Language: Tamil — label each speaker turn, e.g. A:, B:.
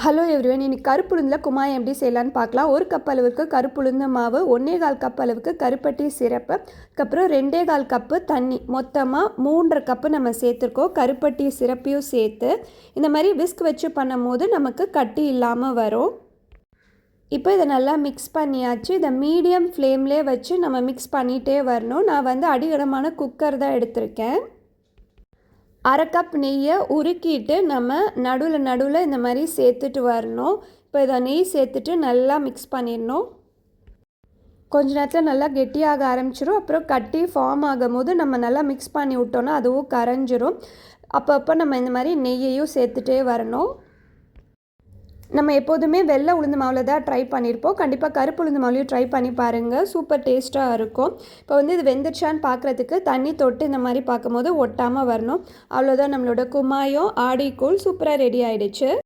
A: ஹலோ எவ்ரிவன், இன்னைக்கு கருப்புளுந்தில் குமாயம் எப்படி செய்யலான்னு பார்க்கலாம். 1 கப் அளவுக்கு கருப்புளுந்த மாவு, 1.25 கப் அளவுக்கு கருப்பட்டி சிரப்பு, அதுக்கப்புறம் 2.25 கப்பு தண்ணி, மொத்தமாக 3.5 கப்பு நம்ம சேர்த்துருக்கோம். கருப்பட்டி சிரப்பையும் சேர்த்து இந்த மாதிரி விஸ்க் வச்சு பண்ணும் போது நமக்கு கட்டி இல்லாமல் வரும். இப்போ இதை நல்லா மிக்ஸ் பண்ணியாச்சு. இதை மீடியம் ஃப்ளேம்லேயே வச்சு நம்ம மிக்ஸ் பண்ணிகிட்டே வரணும். நான் வந்து அடிகனமான குக்கர் தான் எடுத்திருக்கேன். 1/2 கப் நெய்யை உருக்கிட்டு நம்ம நடுவில் இந்த மாதிரி சேர்த்துட்டு வரணும். இப்போ இதை நெய் சேர்த்துட்டு நல்லா மிக்ஸ் பண்ணிடணும். கொஞ்ச நேரத்தில் நல்லா கெட்டியாக ஆரம்பிச்சிடும். அப்புறம் கட்டி ஃபார்ம் ஆகும் போது நம்ம நல்லா மிக்ஸ் பண்ணி விட்டோன்னா அதுவும் கரைஞ்சிரும். அப்பப்போ நம்ம இந்த மாதிரி நெய்யையும் சேர்த்துட்டே வரணும். நம்ம எப்போதுமே வெள்ளை உளுந்து மாவில் தான் ட்ரை பண்ணியிருப்போம். கண்டிப்பாக கருப்பு உளுந்து மாவுலையும் ட்ரை பண்ணி பாருங்கள், சூப்பர் டேஸ்ட்டாக இருக்கும். இப்போ வந்து இது வெந்துருச்சான்னு பார்க்குறதுக்கு தண்ணி தொட்டு இந்த மாதிரி பார்க்கும்போது ஒட்டாமல் வரணும். அவ்வளோதான், நம்மளோட குமாயம் ஆடிக்கூழ் சூப்பராக ரெடி ஆகிடுச்சு.